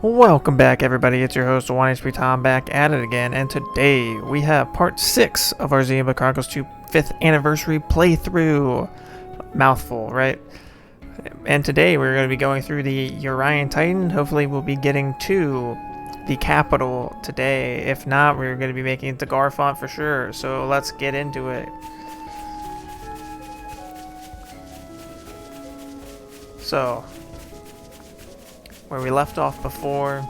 Welcome back, everybody. It's your host, OneHpTom, back at it again, and today we have part 6 of our Xenoblade Chronicles 2 5th anniversary playthrough. Mouthful, right? And today we're going to be going through the Urian Titan. Hopefully we'll be getting to the capital today. If not, we're going to be making it to Garfont for sure. So let's get into it. So, where we left off before,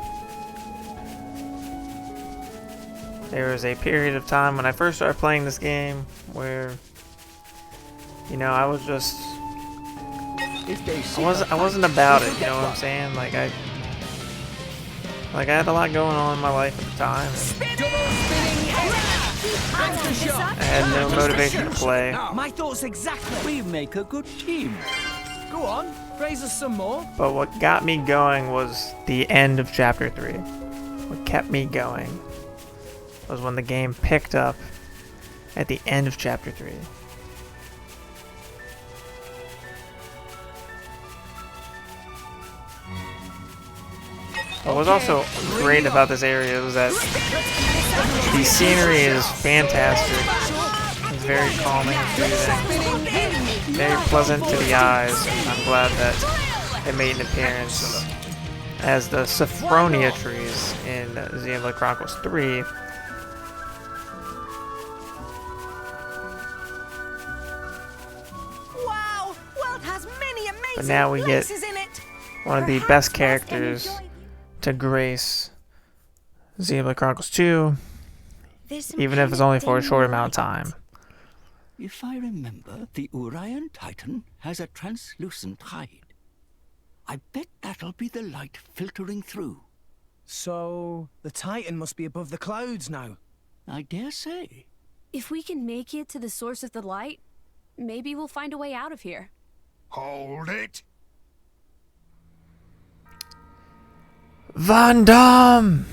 there was a period of time when I first started playing this game where, you know, I was just, I wasn't about it, you know what I'm saying? Like I had a lot going on in my life at the time, and I had no motivation to play. My thoughts exactly. We make a good team. Go on, praise us some more. But what got me going was the end of chapter 3. What kept me going was when the game picked up at the end of chapter 3. What was also great about this area was that the scenery is fantastic. It's very calming and soothing, very pleasant to the eyes. I'm glad that it made an appearance as the Sophronia trees in Xenoblade Chronicles 3. Wow, world has many amazing But now we get places in it. one of the best characters to grace Xenoblade Chronicles 2, even if it's only for a short amount of time. If I remember, the Urian Titan has a translucent hide. I bet that'll be the light filtering through. So, the Titan must be above the clouds now. I dare say. If we can make it to the source of the light, maybe we'll find a way out of here. Hold it! VANDHAM!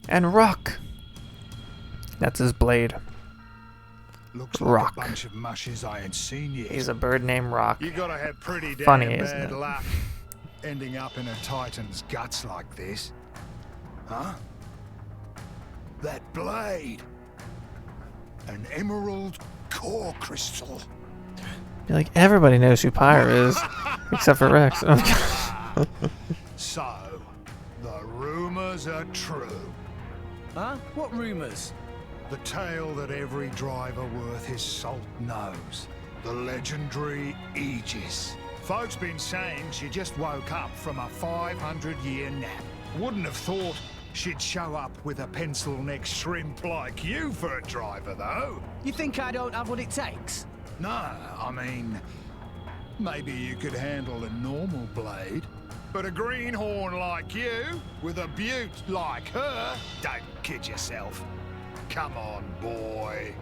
And Rock. That's his blade. Looks Rock. like a bunch of mushes I ain't seen yet. He's a bird named Rock. You gotta have pretty damn Funny, isn't bad it? luck ending up in a Titan's guts like this. Huh? That blade. An emerald core crystal. Like, everybody knows who Pyre is, except for Rex. So, the rumors are true. Huh? What rumors? The tale that every driver worth his salt knows. The legendary Aegis. Folks been saying she just woke up from a 500-year nap. Wouldn't have thought she'd show up with a pencil-neck shrimp like you for a driver, though. You think I don't have what it takes? No, I mean, maybe you could handle a normal blade. But a greenhorn like you, with a beaut like her, don't kid yourself. Come on, boy.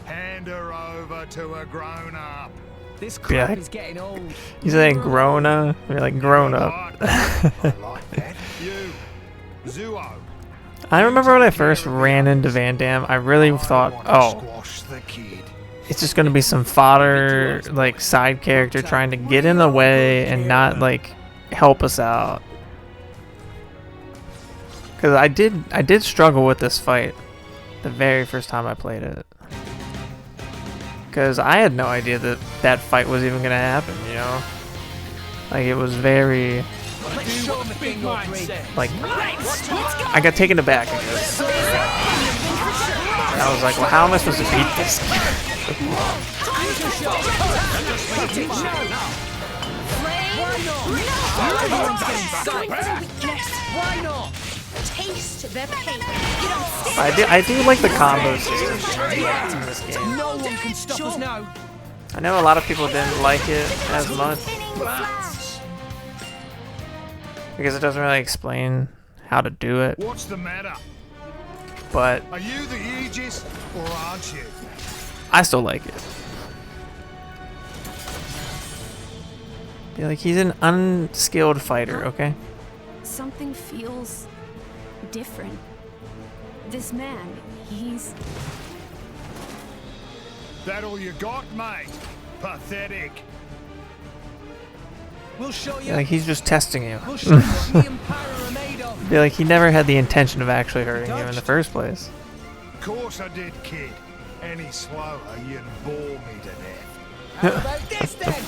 Hand her over to a grown-up. This crap Yeah. is getting old. He's like grown-up. You're like grown up. I like that. You, Zuo. I remember when I first ran into VANDHAM, I really thought, oh, Squash the kid. it's just gonna be some fodder, like, side character trying to get in the way and not, like, help us out. Because I did struggle with this fight the very first time I played it. Because I had no idea that that fight was even gonna happen, you know? Like, it was very, like, I got taken aback, I guess. And I was like, well, how am I supposed to beat this? Why not? Taste the pain. I do like the combo system in this game. No one can stop us now. I know a lot of people didn't like it as much because it doesn't really explain how to do it, What's the matter? but Are you the Aegis, or aren't you? I still like it. Yeah, like, he's an unskilled fighter, okay? Something feels different. This man, he's... That all you got, mate? Pathetic. We'll show you. Yeah, like he's just testing you. We'll show you what me and Pyro are made of. Be like he never had the intention of actually hurting you in the first place. Of course I did, kid. Any slower, you'd bore me to death. How about this then?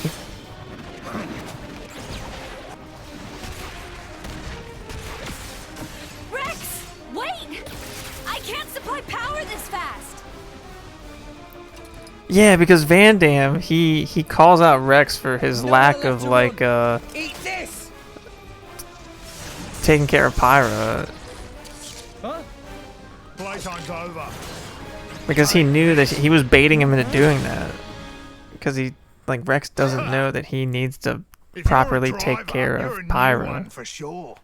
Rex! Wait! I can't supply power this fast! Yeah, because VANDHAM, he calls out Rex for his lack of like Eat this! taking care of Pyra, Huh? Playtime's over. because he knew that he was baiting him into doing that. Because he like Rex doesn't know that he needs to If properly you're a take driver, care you're of a new Pyra. one for sure.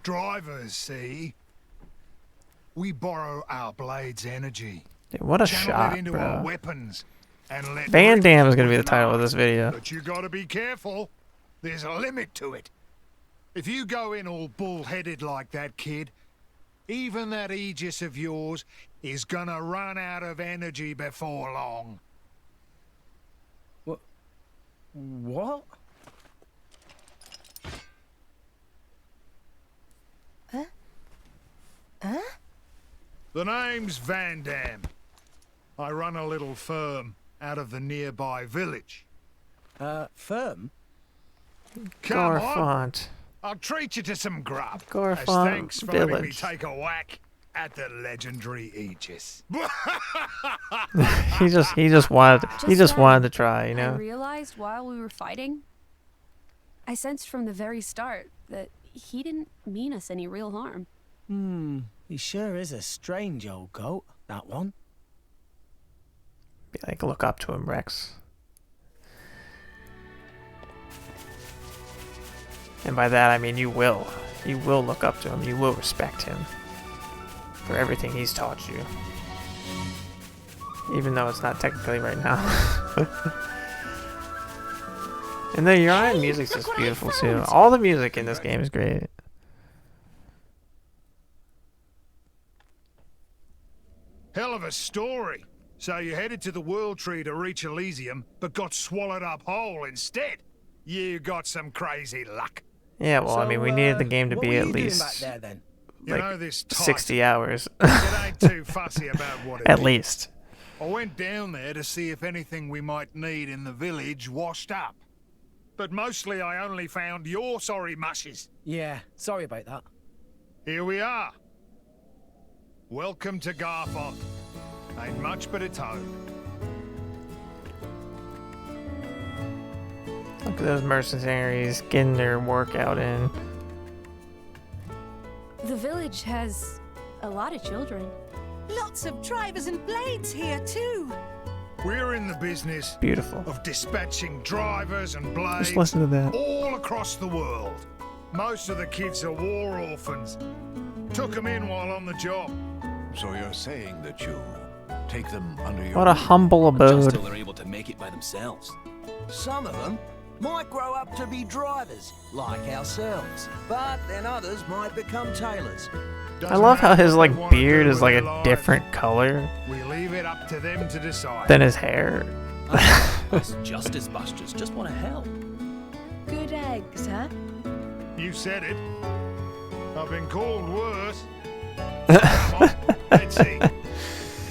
Drivers, see, we borrow our blade's energy, Dude, what a channel shot, it into our bro. weapons, and let VANDHAM is rip gonna be the with title of an this eye. video. But you gotta be careful. There's a limit to it. If you go in all bull-headed like that, kid, even that Aegis of yours is gonna run out of energy before long. What? The name's VANDHAM. I run a little firm out of the nearby village. Firm? Come on, Garfont. I'll treat you to some grub. As Garfont thanks for letting me Village. take a whack at the legendary Aegis. he just wanted to try, you I know. realized while we were fighting, I sensed from the very start that he didn't mean us any real harm. He sure is a strange old goat, that one. Be like, look up to him, Rex. And by that I mean you will. You will look up to him. You will respect him for everything he's taught you. Even though it's not technically right now. And the Urian music's just beautiful too. All the music in this game is great. Hell of a story. So you headed to the World Tree to reach Elysium, but got swallowed up whole instead. You got some crazy luck. Yeah, well, I mean, we needed the game to what be were at you doing least back there then? You like know this type, 60 hours. it ain't too fussy about what it At is. least. I went down there to see if anything we might need in the village washed up. But mostly I only found your sorry mushes. Yeah, sorry about that. Here we are. Welcome to Garfont. Ain't much but a toad. Look at those mercenaries getting their workout in. The village has a lot of children. Lots of drivers and blades here, too. We're in the business Beautiful. of dispatching drivers and blades Just listen to that. all across the world. Most of the kids are war orphans. Took them in while on the job. So you're saying that you take them under your What a humble Just till abode. they're able to make it by themselves. Some of them might grow up to be drivers, like ourselves. But then others might become tailors. I love how his like beard is like a different color We leave it up to them to decide. than his hair. Us Justice Busters just want to help. Good eggs, huh? You said it. I've been called worse. Come on, let's see.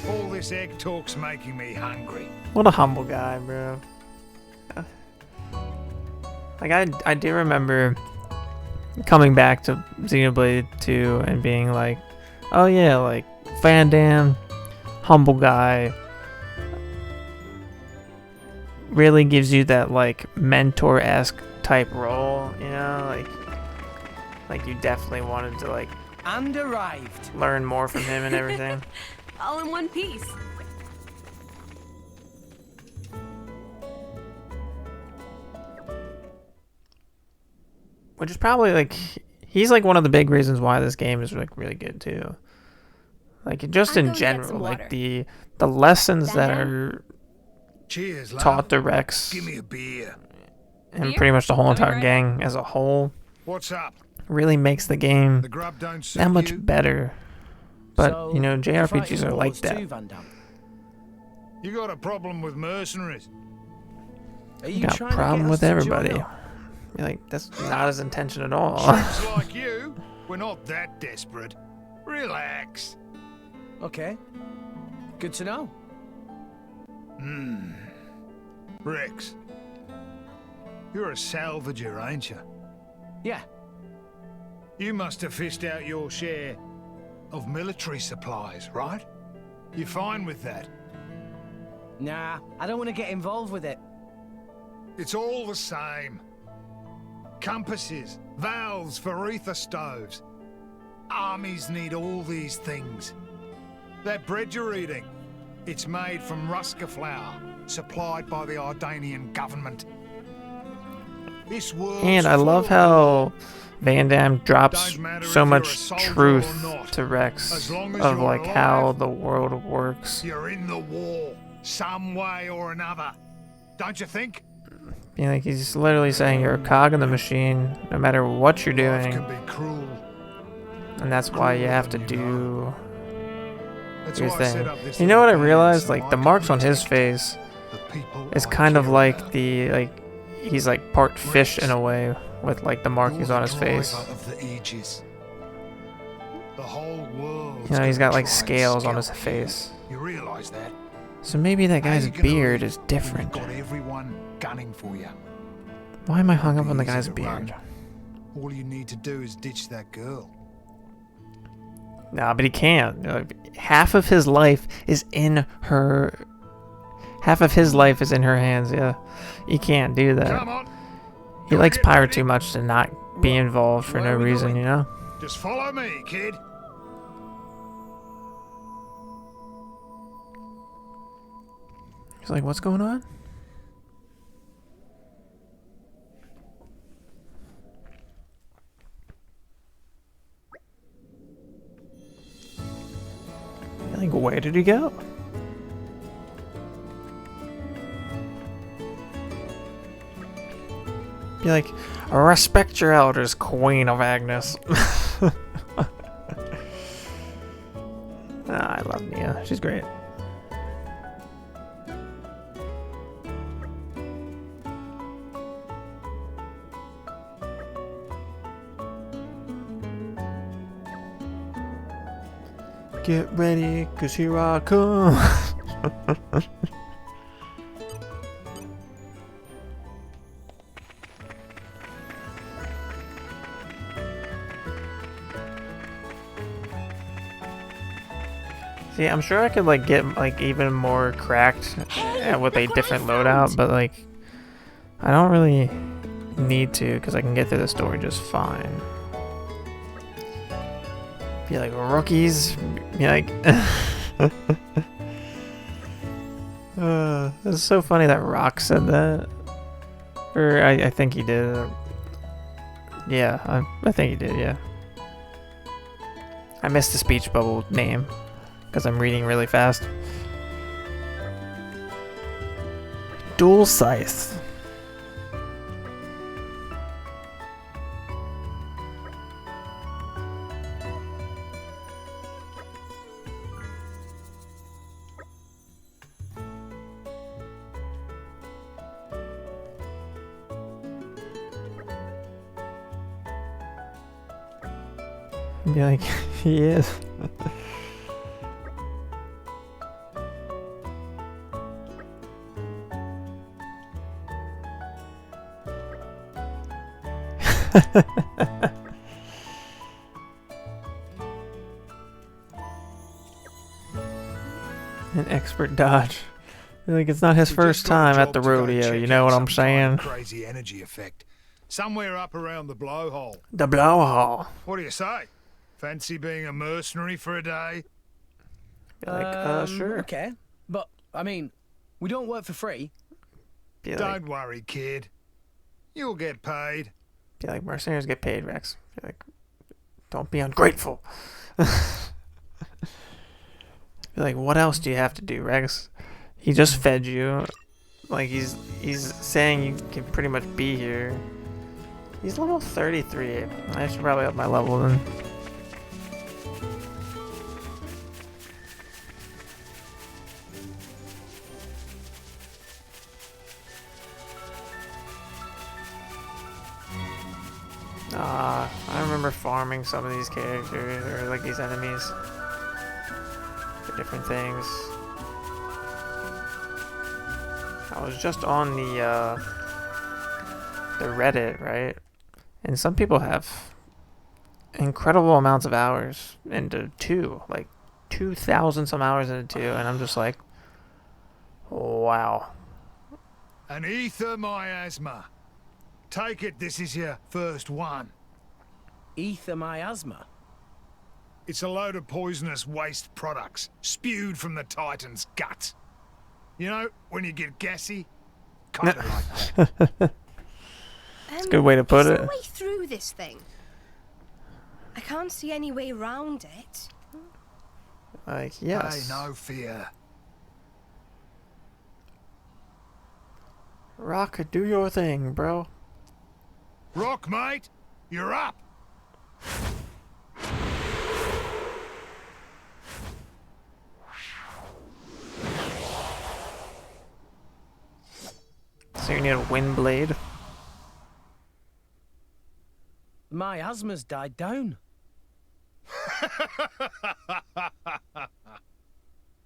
All this egg talk's making me hungry. What a humble guy, bro. Like I do remember coming back to Xenoblade 2 and being like, oh yeah, like VANDHAM, humble guy, really gives you that like mentor-esque type role, you know, like you definitely wanted to like And arrived. learn more from him and everything. All in one piece. Which is probably like he's like one of the big reasons why this game is like really good too. Like just I'm in going to get general, some like water. the lessons that VANDHAM? are Cheers, love. taught to Rex Give me a beer. and Beer? pretty much the whole I'll be entire right gang as a whole What's up? really makes the game The grub don't suit that much you? better. But So, you know, JRPGs fighting are like wars that. too, VANDHAM. You got a problem with mercenaries? Are You you got trying to problem get with us to everybody. join up? Be like, that's not his intention at all. Seems like you. We're not that desperate. Relax. Okay. Good to know. Rex, you're a salvager, ain't you? Yeah. You must have fished out your share of military supplies, right? You fine with that? Nah, I don't want to get involved with it. It's all the same. Compasses, valves for ether stoves. Armies need all these things. That bread you're eating, it's made from Ruska flour, supplied by the Ardanian government. This world's And I love full. how VANDHAM drops Don't matter so if much you're a soldier or truth not. to Rex As long as of you're like how alive, the world works. You're in the war, some way or another. Don't you think? Being like he's literally saying you're a cog in the machine, no matter what you're Life doing, can be cruel. and that's why you have to cruel when do That's your why I set thing. up this You know what I little band realized? so Like I the can marks on his protect face the people is I kind of care like about. he's like part fish in a way with like the markings You're on the his face. driver of the Aegis. The whole world. You know, he's got like scales on his face. You realize that? So maybe that How guy's you gonna beard live is when different. You've got everyone gunning for you. Why am I hung up on the Easy guy's to run. beard? All you need to do is ditch that girl. Nah, but he can't. Half of his life is in her. Half of his life is in her hands. Yeah, he can't do that. Come on. He likes Pyre too much to not be involved for Where no are we reason, going? you know? Just follow me, kid. He's like, what's going on? Like, where did he go? Be like, respect your elders, Queen of Agnes. I love Nia. She's great. Get ready, cause here I come. See, I'm sure I could like get like even more cracked with a different loadout, but like I don't really need to because I can get through the story just fine. Be like rookies, be like. It's so funny that Rock said that, or I think he did. Yeah, I think he did. Yeah, I missed the speech bubble name because I'm reading really fast. Dual scythe. Be like, he is. An expert dodge. Like it's not his We've first just got a time at job the to go rodeo, check you know out what I'm some kind of saying? Crazy energy effect. Somewhere up around the blowhole. The blowhole. What do you say? Fancy being a mercenary for a day? Be like, sure. Okay. But, I mean, we don't work for free. Be like, Don't worry, kid. You'll get paid. mercenaries get paid, Rex. Be like, don't be ungrateful. Be like, what else do you have to do, Rex? He just fed you. Like he's saying you can pretty much be here. He's level 33. I should probably up my level then. I remember farming some of these characters, or like these enemies, for different things. I was just on the Reddit, right? And some people have incredible amounts of hours into 2, like 2,000 some hours into 2, and I'm just like, wow. An ether miasma. Take it this is your first one. Ether miasma. It's a load of poisonous waste products spewed from the Titan's guts. You know, when you get gassy? Kind of like that. That's a good way to put is it. there a way through this thing? I can't see any way around it. Like, yes. Hey, no fear. Rock, do your thing, bro. Rock, mate, you're up. So you need a wind blade. Miasma's died down.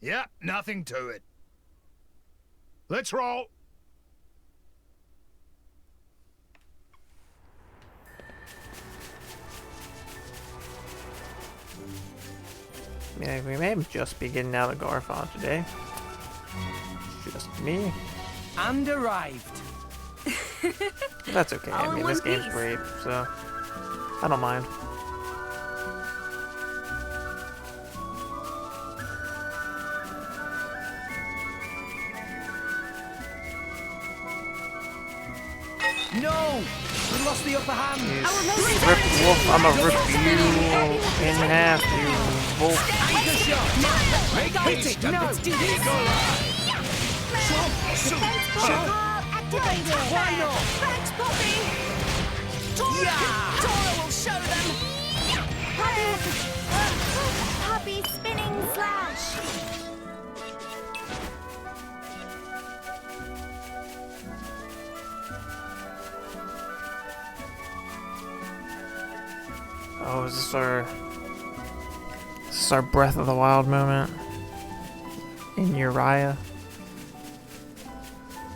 Yep, nothing to it. Let's roll. Yeah, we may just be getting out of Garfon today. Just me. And arrived. That's okay. I All in mean, this one game's piece. great, so I don't mind. No! We lost the upper hand. Rip wolf, I'ma rip you in half, you wolf. Anchor shot. Hit it. No. Let's do this. Defense protocol activated. Why not? Thanks, Poppy. Tora will show them. Poppy spinning slash. Oh, is this our Breath of the Wild moment? In Uriah?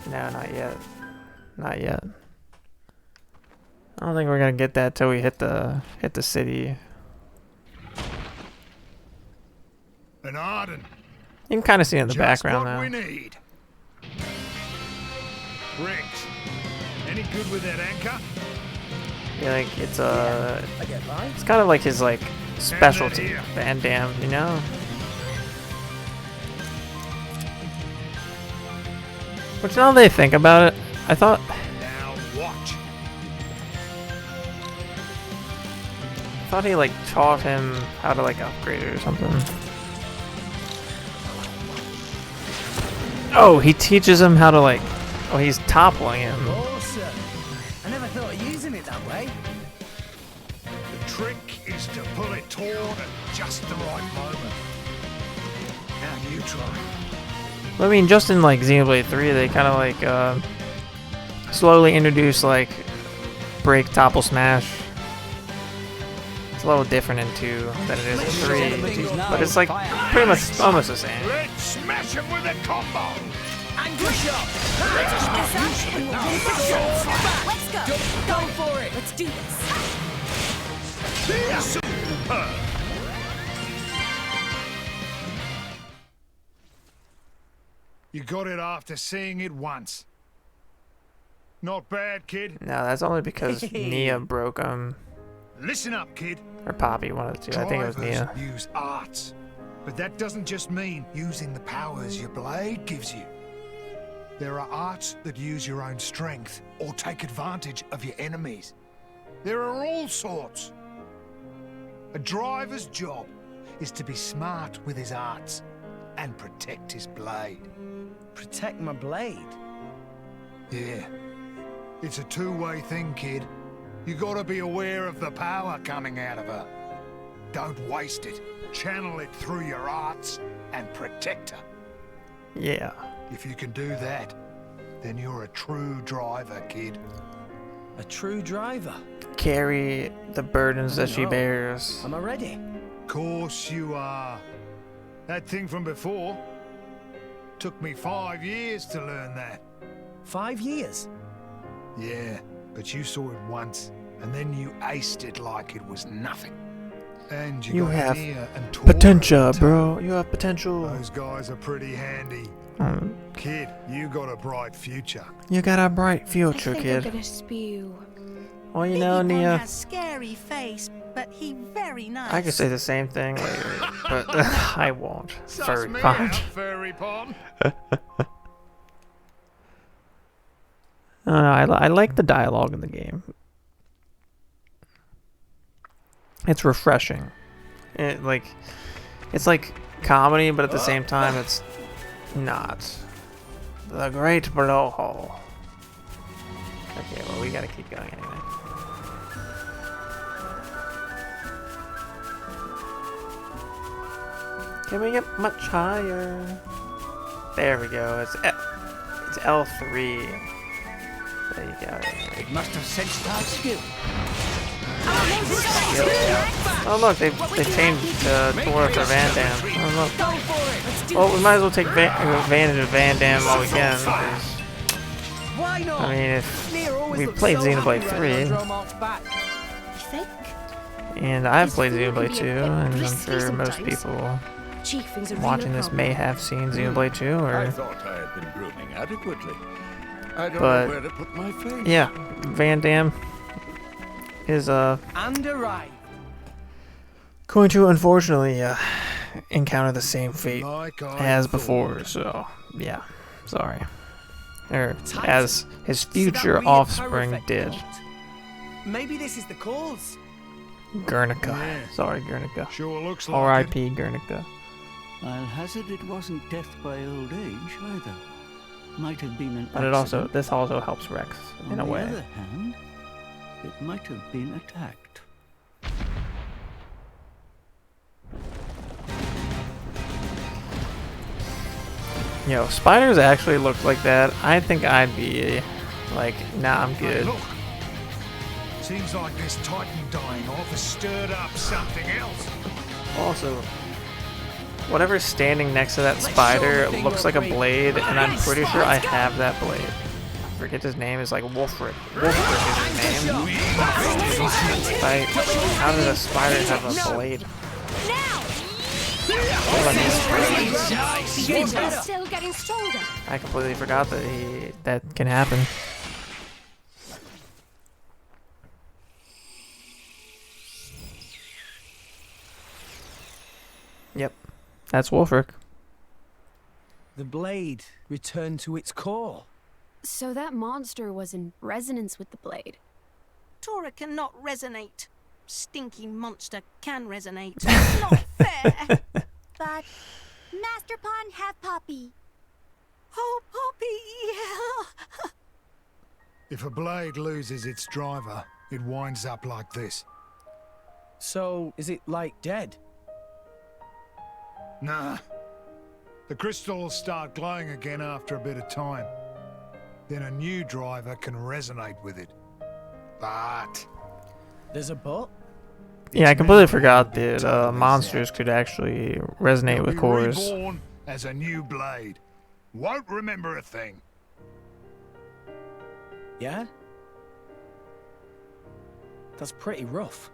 No, not yet. Not yet. I don't think we're gonna get that till we hit the city. An Arden. You can kind of see it in the Just background what we now. need. Rex, any good with that anchor? Yeah, like it's I get by. it's kind of like his like specialty, here. VANDHAM, you know. Which now that they think about it, I thought Now watch. he like taught him how to like upgrade it or something. Oh, he teaches him how to like. Oh, he's toppling him. Awesome. I never thought of using it that way. The trick is to pull it taut at just the right moment. Now you try. I mean, just in like Xenoblade 3, they kind of like slowly introduce like break, topple, smash. It's a little different in 2 than it is in 3, but it's like pretty much almost the same. Let's smash him with a combo. Anchor shot. Let's go. Go for it. Let's do this. Superb. You got it after seeing it once. Not bad, kid. No, that's only because Nia broke him. Listen up, kid. Or Poppy, one of the two. I think it was Drivers Nia. use arts, but that doesn't just mean using the powers your blade gives you. There are arts that use your own strength or take advantage of your enemies. There are all sorts. A driver's job is to be smart with his arts and protect his blade. Protect my blade. Yeah. It's a two-way thing, kid. You gotta be aware of the power coming out of her. Don't waste it. Channel it through your arts and protect her. Yeah. If you can do that, then you're a true driver, kid. A true driver. carry the burdens that she bears. Am I ready? Course you are. That thing from before took me 5 years to learn that. 5 years? Yeah, but you saw it once, and then you aced it like it was nothing. And You got have Nia and Tora potential, to bro. You have potential. Those guys are pretty handy. Kid, you got a bright future. You got a bright I future, think kid. I'm gonna spew. Well, you know, Biggie Pong Nia, has scary face, but he very nice. I could say the same thing later, but I won't. Suss Furry me pond. out, furry pond. I don't know, I like the dialogue in the game. It's refreshing. It's like comedy, but at the same time, it's not. The Great Blowhole. Okay, well, we gotta keep going anyway. Can we get much higher? There we go. It's L3. There you go. It must have sensed our skill. Oh look, they changed Tora for VANDHAM. Oh look. Well, we might as well take advantage of VANDHAM while we can. Why not? I mean, if we played Xenoblade 3, and I've played Xenoblade 2, and I'm sure most people watching this may have seen Xenoblade 2, I or thought I had been grooming adequately. I don't But- know where to put my face. yeah, VANDHAM is And arrive. going to unfortunately encounter the same fate Like I as thought. before. So yeah, sorry. Or Titan. as his So that future weird offspring perfect did. plot. Maybe this is the cause. Guernica. Yeah. Sorry, Guernica. Sure looks like R.I.P. Guernica. I'll hazard it wasn't death by old age either. Might have been an But it also accident. this also helps Rex in a On the way. other hand, it might have been attacked. Yo, spiders actually look like that. I think I'd be like, nah, I'm it. good. Look, seems like this Titan dying off has stirred up something else. Also, whatever's standing next to that spider looks like a blade, and I'm pretty sure I have that blade. I forget his name. Is like Wolfric. Wolfric is his name. Like, how did a spider have a blade? It's still getting stronger. I completely forgot that that can happen. Yep, that's Wolfric. The blade returned to its core. So that monster was in resonance with the blade. Tora cannot resonate. Stinky monster can resonate. Not fair. But Master Pawn have Poppy. Oh, Poppy, yeah. If a blade loses its driver, it winds up like this. So, is it like dead? Nah. The crystal will start glowing again after a bit of time. Then a new driver can resonate with it. But There's a but? Yeah, I completely forgot that monsters could actually resonate it'll with be cores. reborn as a new blade. Won't remember a thing. Yeah? That's pretty rough.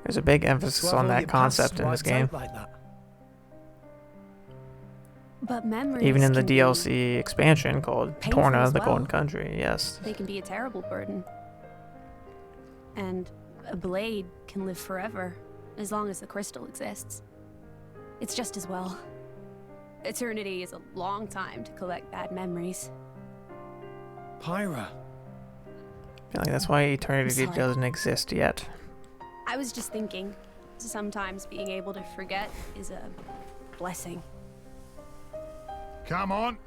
There's a big To emphasis have on all that your past concept in this wiped game. out like that. But memories Even in the can be- DLC expansion called painful Torna, as the well. Golden Country, yes. They can be a terrible burden. And a blade can live forever, as long as the crystal exists. It's just as well. Eternity is a long time to collect bad memories. Pyra. I feel like that's why eternity sorry. doesn't exist yet. I was just thinking, sometimes being able to forget is a blessing. Come on.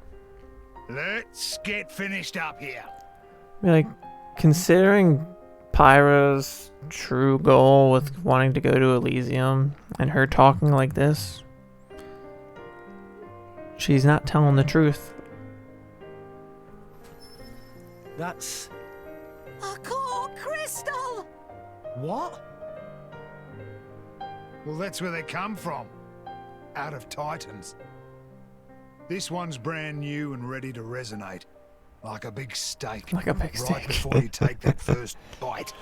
Let's get finished up here. I mean, like, considering Pyra's true goal with wanting to go to Elysium and her talking like this, she's not telling the truth. That's... A core crystal. What? Well, that's where they come from. Out of Titans. This one's brand new and ready to resonate. Like a big steak. Like a big right steak. before you take that first bite.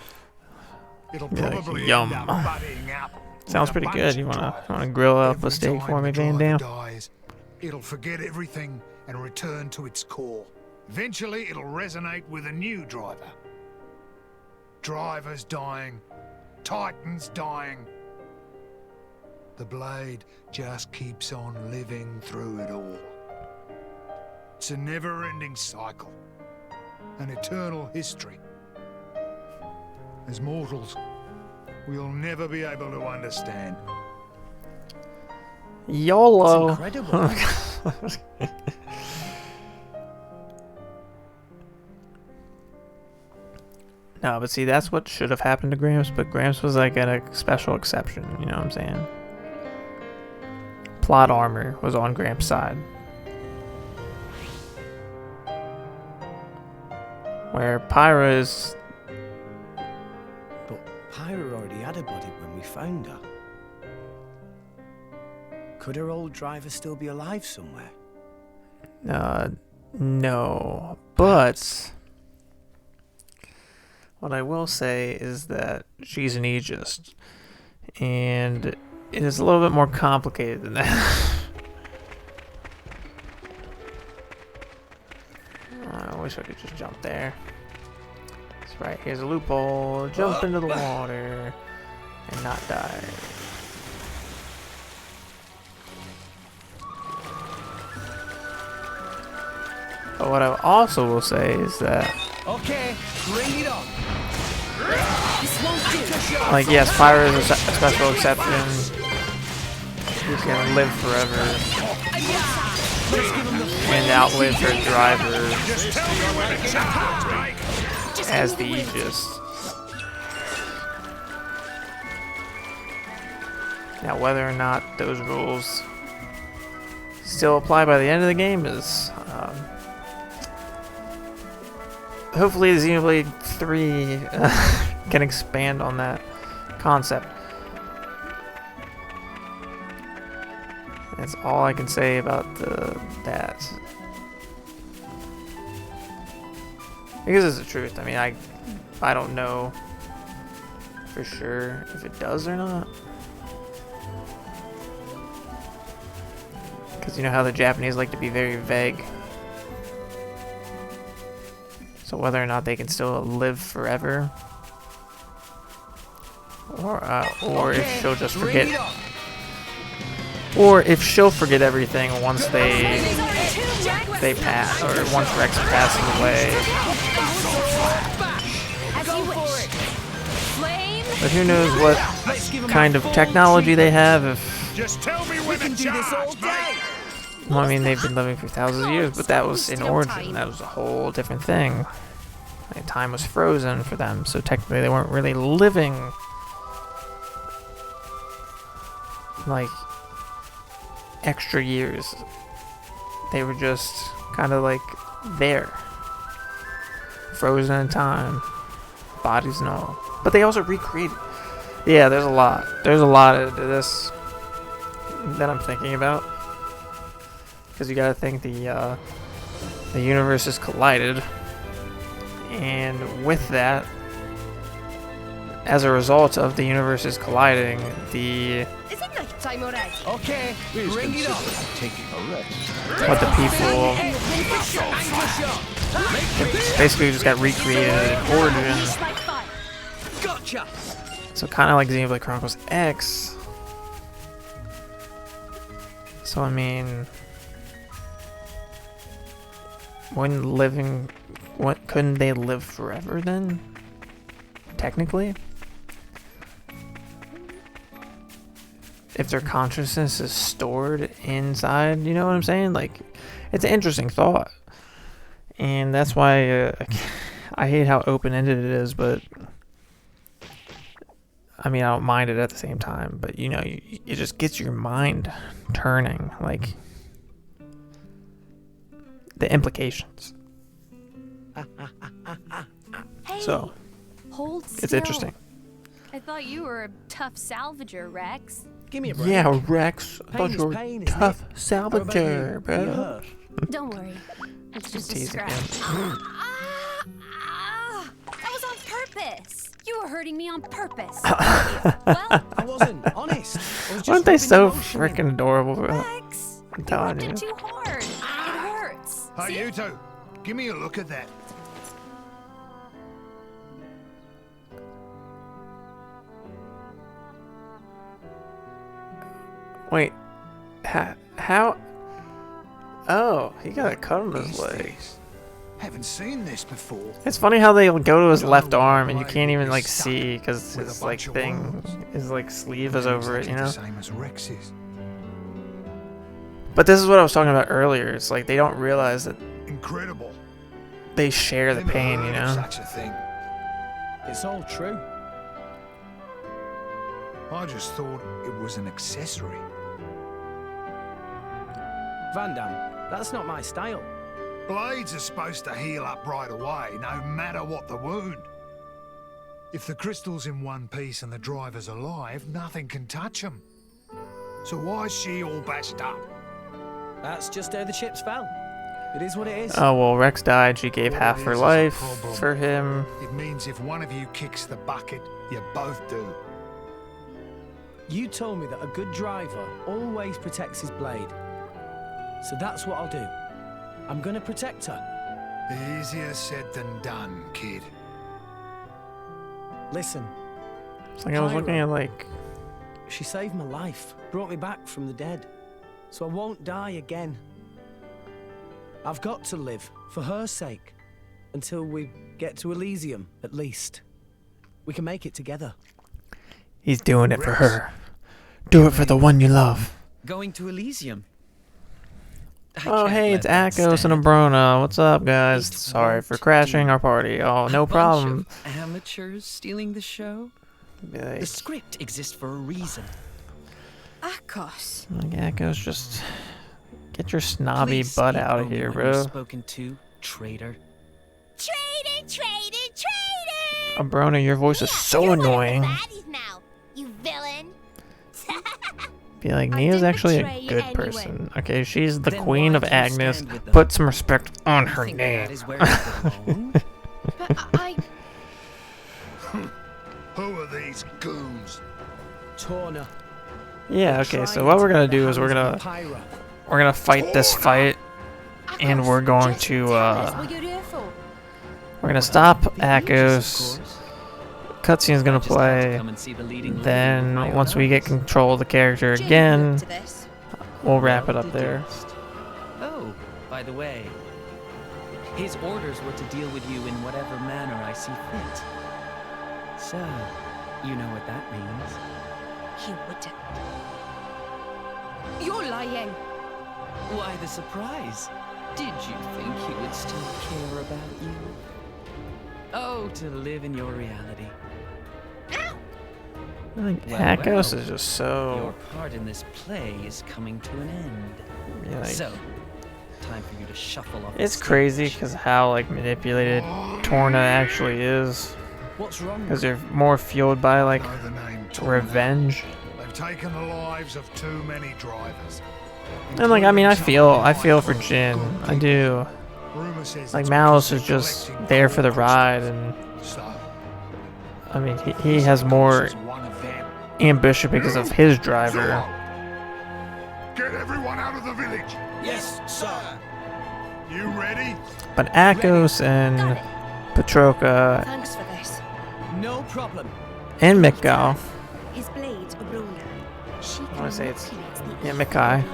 It'll Be like, probably yum. end up butting up. Sounds with a pretty bunch good. You of wanna drivers. grill up a Every steak time for me, the driver VANDHAM? dies, it'll forget everything and return to its core. Eventually, it'll resonate with a new driver. Drivers dying. Titans dying. The blade just keeps on living through it all. It's a never-ending cycle. An eternal history. As mortals, we'll never be able to understand. YOLO. It's incredible. No, but see, that's what should have happened to Gramps, but Gramps was like at a special exception, you know what I'm saying? Plot armor was on Gramps' side. Where Pyra is... But Pyra already had a body when we found her. Could her old driver still be alive somewhere? No. But... what I will say is that she's an Aegis. And it is a little bit more complicated than that. I wish I could just jump there. That's right, here's a loophole. Jump into the water and not die. But what I also will say is that, Okay, bring it on. like, yes, Pyra is a special exception. You can live forever and outlive her driver as the Aegis. Now, whether or not those rules still apply by the end of the game is hopefully Xenoblade 3 can expand on that concept. That's all I can say about that. Because it's the truth. I mean, I don't know for sure if it does or not. Because you know how the Japanese like to be very vague. So whether or not they can still live forever, or if she'll just forget, or if she'll forget everything once they pass, or once Rex passes away. But who knows what kind of technology they have? If Just tell me when to charge, mate. well, I mean, they've been living for thousands of years, but that was in Origin. That was a whole different thing. Like, time was frozen for them, so technically they weren't really living like extra years. They were just kind of like there, frozen in time, bodies and all. But they also recreated. Yeah, there's a lot. There's a lot of this that I'm thinking about. Because you gotta think the universe is collided, and with that, as a result of the universes colliding, Is it night time already? Okay, bring it on. Taking a rest. what the people basically just got recreated in Origin. Gotcha. So kind of like Xenoblade Chronicles X. So I mean, couldn't they live forever then? Technically? If their consciousness is stored inside, you know what I'm saying? Like, it's an interesting thought. And that's why I hate how open-ended it is, but I mean, I don't mind it at the same time, but you know, it just gets your mind turning, like the implications. Hey, So hold it's still. interesting. I thought you were a tough salvager, Rex. Give me a break. Yeah, Rex. I thought Pain you is were pain, isn't tough it? salvager, You bro. hurt. Don't worry. It's just a Teasing him. scratch. That was on purpose. You were hurting me on purpose. Well, I wasn't, honest. I was just Aren't they rubbing so lotion in. freaking adorable, bro? Rex, I'm you telling rubbed you. it too hard. It hurts. Hey, See? you two. Give me a look at that. Wait, how? Oh, he got a cut on his leg. Haven't seen this before. It's funny how they go to his left arm and you can't even like see because his like thing, his like sleeve is over it, you know. The same as Rex's. But this is what I was talking about earlier. It's like they don't realize that Incredible. they share the Never pain, heard you of know. Such a thing. It's all true. I just thought it was an accessory. VANDHAM, that's not my style. Blades are supposed to heal up right away, no matter what the wound. If the crystal's in one piece and the driver's alive, nothing can touch him. So why is she all bashed up? That's just how the chips fell. It is what it is. Oh well, Rex died. She gave All half it her is a life problem. for him. It means if one of you kicks the bucket, you both do. You told me that a good driver always protects his blade. So that's what I'll do. I'm gonna protect her. Easier said than done, kid. Listen, It's like I was looking at like, she saved my life, brought me back from the dead. So I won't die again. I've got to live, for her sake. Until we get to Elysium, at least. We can make it together. he's doing it for her. Do it for the one you love. Going to Elysium. I Oh can't hey, let it's that Akos and stand. Abrona. What's up, guys? It Sorry for won't crashing do. our party. Oh, no A bunch problem. of amateurs stealing the show. Be like, The script exists for a reason. Akos. like, Akos, just get your snobby Please butt speak out of only here, when you're bro. Spoken to, traitor. Traitor, traitor, traitor! Abrona, your voice is so You're one of the annoying. baddies now, you villain. Be like, I Nia's didn't actually betray a you good anyway. person. Okay, she's the Then queen why of do you Agnes. stand with them? Put some respect on her Think name. that is where you belong? But I... Who are these goons? Torna. Yeah, okay, so what we're gonna do is we're gonna fight this fight, and we're going to What you're here for? we're gonna stop The Akos. Aegis, of course. Cutscene's gonna I just had to play. come and see the leading lady Then with my once own we get eyes. control of the character Jane again, looked at this. we'll wrap it Well up there. deduced. Oh, by the way, his orders were to deal with you in whatever manner I see fit. So, you know what that means. You wouldn't. You're lying. Why the surprise? Did you think he would still care about you? Oh, to live in your reality. I think Well, Akos well, is just Your so. part in this play is coming to an end. Yeah, like, So, time for you to shuffle off. the it's crazy stage. because how like manipulated Torna actually is. What's wrong? Because they're more fueled by like Know the name Torna. revenge. They've taken the lives of too many drivers. And like I mean I including feel some for Jin. I do. Rumour says Like it's Malice because is they're just collecting there for the core ride, crystals. and So, I mean he has more this is one of them. ambition because of his driver. Get everyone out of the village. Yes, sir. You ready? But Akos and Petroka Thanks for this. No problem. and Mikau, His blade, Abrona. She I wanna say it's- manipulate the yeah, evil Mikai, blade.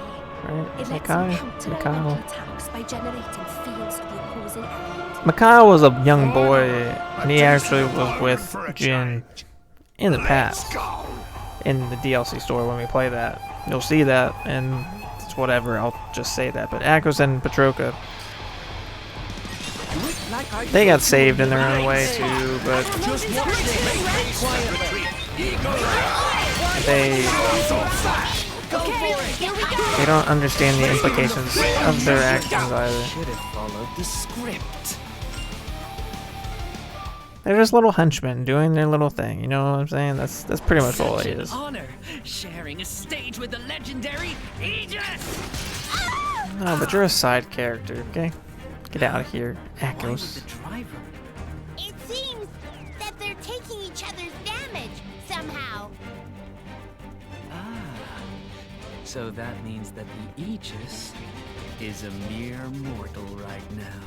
right? It lets Mikai? him counter Mikau. elemental attacks by generating fields of the opposing element. Mikau was a young boy, and he actually was with Jin in the past. In the DLC store when we play that. You'll see that, and it's whatever, I'll just say that. But Akos and Petroka, they got saved in their own way too, but Just watch this. Quietly. they don't understand the implications of their actions either. Should have followed the script. They're just little henchmen doing their little thing. You know what I'm saying? That's pretty much all it is. Honor, sharing a stage with the legendary Aegis. No, but you're a side character, okay? Get out of here, Echoes. It seems that they're taking each other's damage somehow. So that means that the Aegis is a mere mortal right now.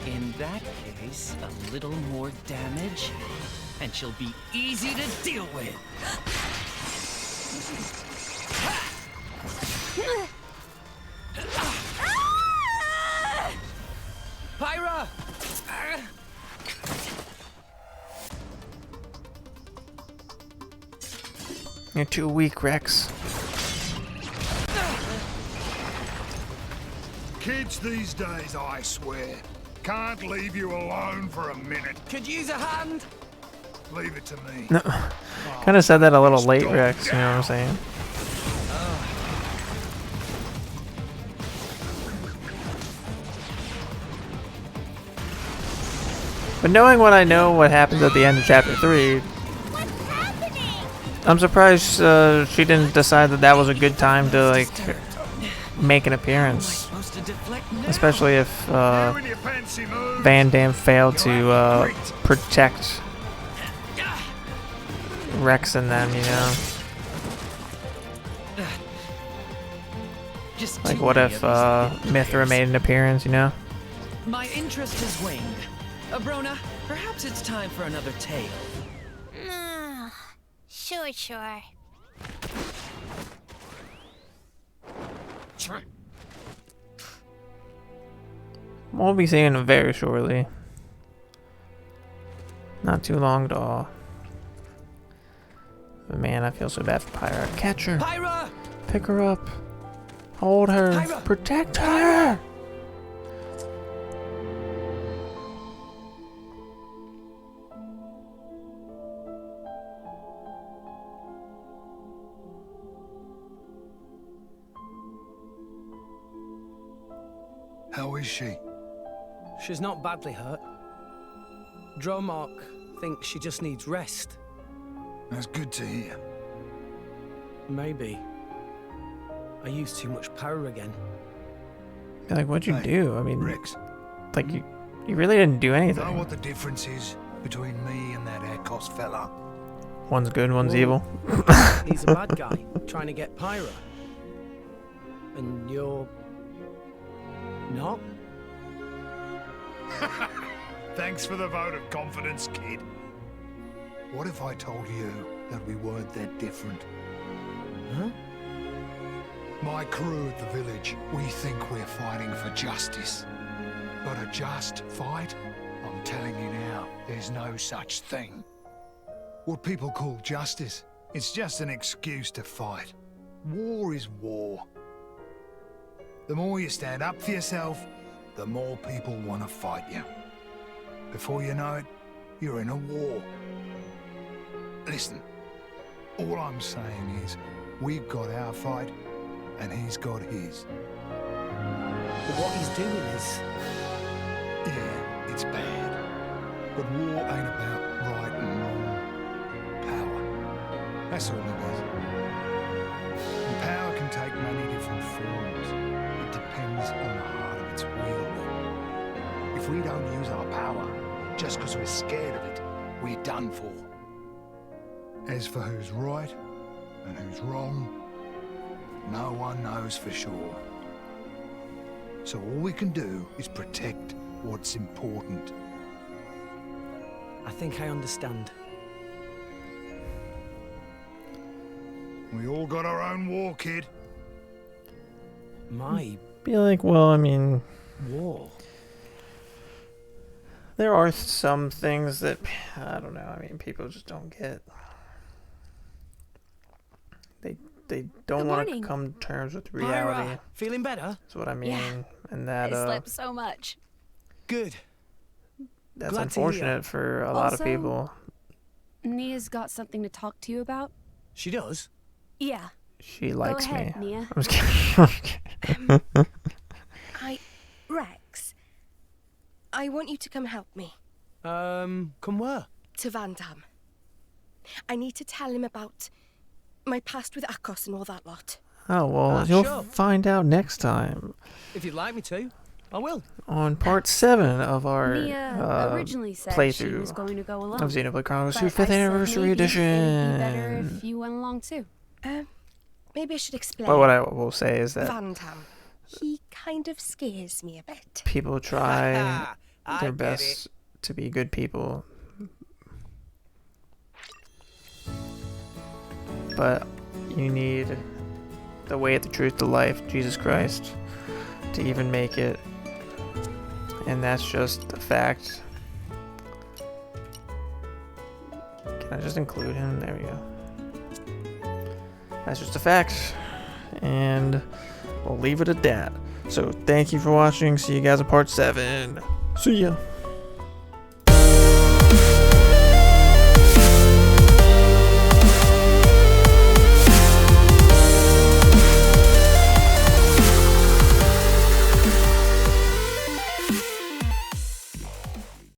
In that case, a little more damage, and she'll be easy to deal with. Pyra! You're too weak, Rex. Kids these days, I swear, can't leave you alone for a minute. Could use a hand. Leave it to me. No, kind of said that a little late, Rex. You know what I'm saying? But knowing what I know, what happens at the end of chapter 3, I'm surprised she didn't decide that that was a good time to like make an appearance, especially if VANDHAM failed to protect Rex and them, you know. Like, what if Mithra made an appearance, you know? My interest has waned. Abrona, perhaps it's time for another tale. Sure. We'll be seeing him very shortly. Not too long at all. But man, I feel so bad for Pyra. Catch her. Pyra! Pick her up. Hold her. Pyra! Protect her! How is she? She's not badly hurt. Dromark thinks she just needs rest. That's good to hear. Maybe. I used too much power again. Like, what'd you do? I mean, Rex. Like, you really didn't do anything. Know what the difference is between me and that Akos fella? One's good, one's evil. He's a bad guy, trying to get Pyra. And you're... not? Thanks for the vote of confidence, kid. What if I told you that we weren't that different? Huh? My crew at the village, we think we're fighting for justice. But a just fight? I'm telling you now, there's no such thing. What people call justice, it's just an excuse to fight. War is war. The more you stand up for yourself, the more people want to fight you. Before you know it, you're in a war. Listen, all I'm saying is, we've got our fight, and he's got his. But what he's doing is... Yeah, it's bad. But war ain't about right and wrong. Power. That's all it is. And power can take many different forms. It depends on the heart of its wielder. If we don't use our power, just because we're scared of it, we're done for. As for who's right and who's wrong, no one knows for sure. So all we can do is protect what's important. I think I understand. We all got our own war, kid. My Be like, well, I mean, war. there are some things that, I don't know, I mean, people just don't get. They don't want to come to terms with reality. Pyra, feeling better? That's what I mean. Yeah. And that, I slept so much. Good. that's Glad to hear. unfortunate for a lot of Also- people. Nia's got something to talk to you about. She does? Yeah. She likes ahead, me. Nia. I'm just kidding. Rex, I want you to come help me. Come where? To VANDHAM. I need to tell him about my past with Akos and all that lot. Oh, well, you'll sure. find out next time If you'd like me to, I will. on part 7 of our Mia originally said she was playthrough going to go alone. of Xenoblade Chronicles But 2 I 5th said Anniversary maybe Edition. it'd be better if you went along too. Maybe I should explain. Well, what I will say is that VANDHAM. He kind of scares me a bit. people try I their get best to be good people, but you need the way, the truth, the life, Jesus Christ, to even make it, and that's just a fact. Can I just include him? There we go. That's just a fact, and we'll leave it at that. So thank you for watching. See you guys in part 7. See ya.